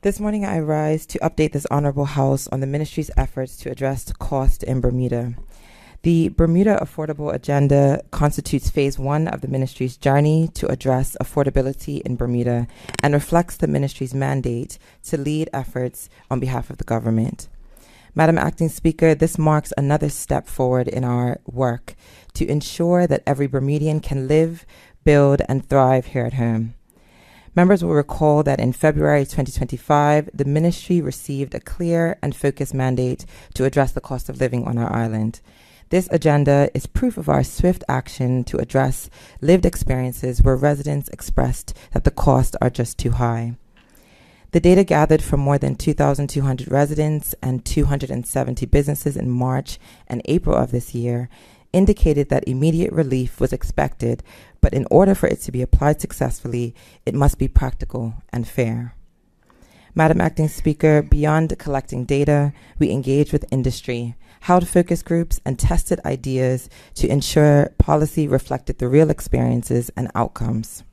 This morning I rise to update this Honorable House on the Ministry's efforts to address cost in Bermuda. The Bermuda Affordable Agenda constitutes phase one of the Ministry's journey to address affordability in Bermuda and reflects the Ministry's mandate to lead efforts on behalf of the government. Madam Acting Speaker, this marks another step forward in our work to ensure that every Bermudian can live, build, and thrive here at home. Members will recall that in February 2025, the Ministry received a clear and focused mandate to address the cost of living on our island. This agenda is proof of our swift action to address lived experiences where residents expressed that the costs are just too high. The data gathered from more than 2,200 residents and 270 businesses in March and April of this year indicated that immediate relief was expected, but in order for it to be applied successfully, it must be practical and fair. Madam Acting Speaker, beyond collecting data, we engaged with industry, held focus groups, and tested ideas to ensure policy reflected the real experiences and outcomes.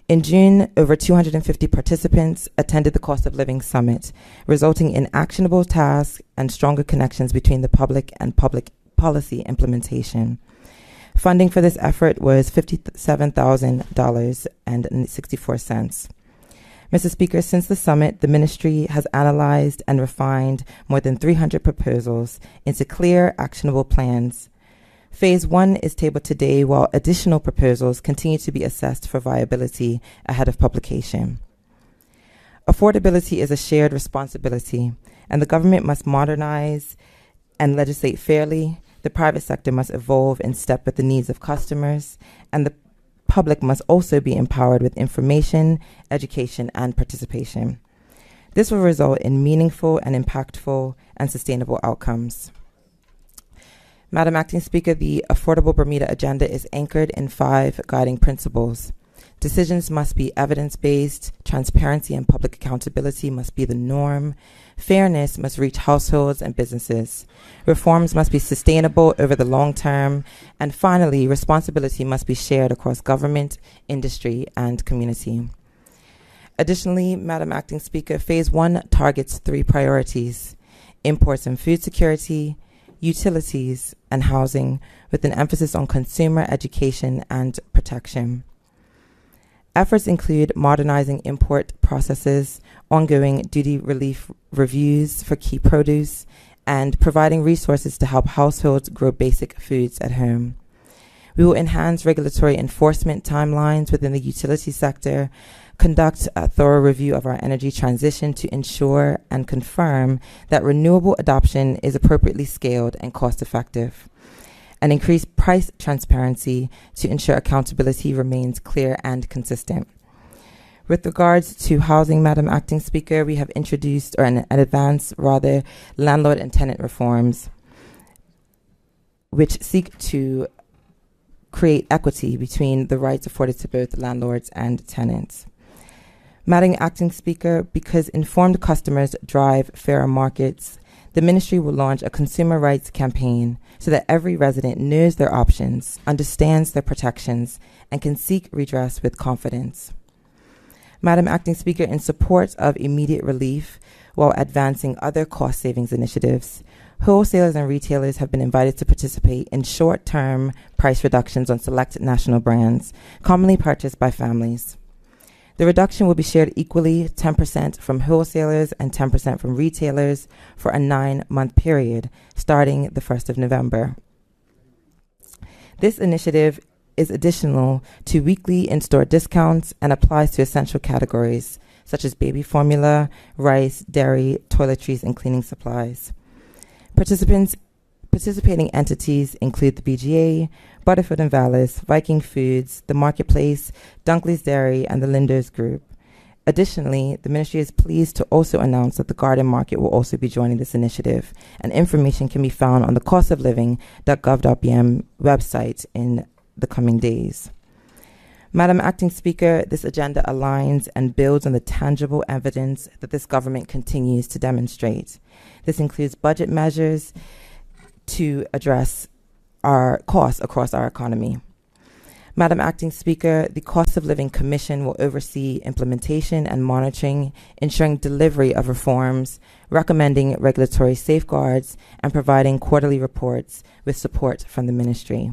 In June, over 250 participants attended the Cost of Living Summit, resulting in actionable tasks and stronger connections between the public and public policy implementation. Funding for this effort was $57,000.64. Mr. Speaker, since the summit, the Ministry has analyzed and refined more than 300 proposals into clear, actionable plans. Phase one is tabled today, while additional proposals continue to be assessed for viability ahead of publication. Affordability is a shared responsibility, and the government must modernize and legislate fairly. The private sector must evolve in step with the needs of customers, and the public must also be empowered with information, education, and participation. This will result in meaningful and impactful and sustainable outcomes. Madam Acting Speaker, the Affordable Bermuda Agenda is anchored in 5 guiding principles. Decisions must be evidence-based, transparency and public accountability must be the norm, fairness must reach households and businesses, reforms must be sustainable over the long term, and finally, responsibility must be shared across government, industry, and community. Additionally, Madam Acting Speaker, Phase 1 targets 3 priorities: imports and food security, utilities, and housing, with an emphasis on consumer education and protection. Efforts include modernizing import processes, ongoing duty relief reviews for key produce, and providing resources to help households grow basic foods at home. We will enhance regulatory enforcement timelines within the utility sector, conduct a thorough review of our energy transition to ensure and confirm that renewable adoption is appropriately scaled and cost-effective, and increase price transparency to ensure accountability remains clear and consistent. With regards to housing, Madam Acting Speaker, we have introduced, or an advance rather, landlord and tenant reforms, which seek to create equity between the rights afforded to both landlords and tenants. Madam Acting Speaker, because informed customers drive fairer markets, the Ministry will launch a consumer rights campaign so that every resident knows their options, understands their protections, and can seek redress with confidence. Madam Acting Speaker, in support of immediate relief while advancing other cost savings initiatives, wholesalers and retailers have been invited to participate in short-term price reductions on select national brands, commonly purchased by families. The reduction will be shared equally, 10% from wholesalers and 10% from retailers for a 9-month period, starting the 1st of November. This initiative is additional to weekly in-store discounts and applies to essential categories such as baby formula, rice, dairy, toiletries, and cleaning supplies. Participating entities include the BGA, Butterfield and Vallis, Viking Foods, the Marketplace, Dunkley's Dairy, and the Linders Group. Additionally, the Ministry is pleased to also announce that the Garden Market will also be joining this initiative, and information can be found on the costofliving.gov.bm website in the coming days. Madam Acting Speaker, this agenda aligns and builds on the tangible evidence that this government continues to demonstrate. This includes budget measures to address our costs across our economy. Madam Acting Speaker, the Cost of Living Commission will oversee implementation and monitoring, ensuring delivery of reforms, recommending regulatory safeguards, and providing quarterly reports with support from the ministry.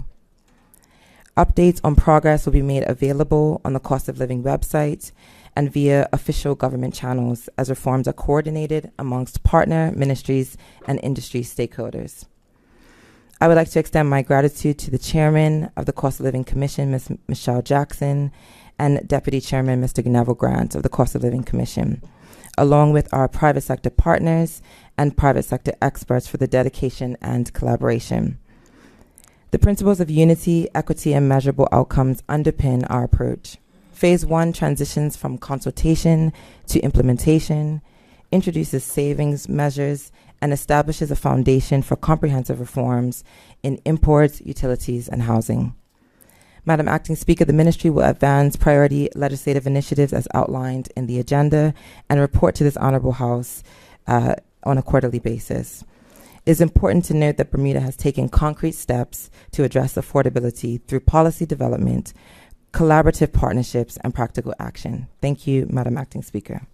Updates on progress will be made available on the Cost of Living website and via official government channels as reforms are coordinated amongst partner ministries and industry stakeholders. I would like to extend my gratitude to the Chairman of the Cost of Living Commission, Ms. Michelle Jackson, and Deputy Chairman, Mr. Neville Grant of the Cost of Living Commission, along with our private sector partners and private sector experts for the dedication and collaboration. The principles of unity, equity, and measurable outcomes underpin our approach. Phase 1 transitions from consultation to implementation, introduces savings measures, and establishes a foundation for comprehensive reforms in imports, utilities, and housing. Madam Acting Speaker, the Ministry will advance priority legislative initiatives as outlined in the agenda and report to this Honourable House on a quarterly basis. It is important to note that Bermuda has taken concrete steps to address affordability through policy development, collaborative partnerships, and practical action. Thank you, Madam Acting Speaker.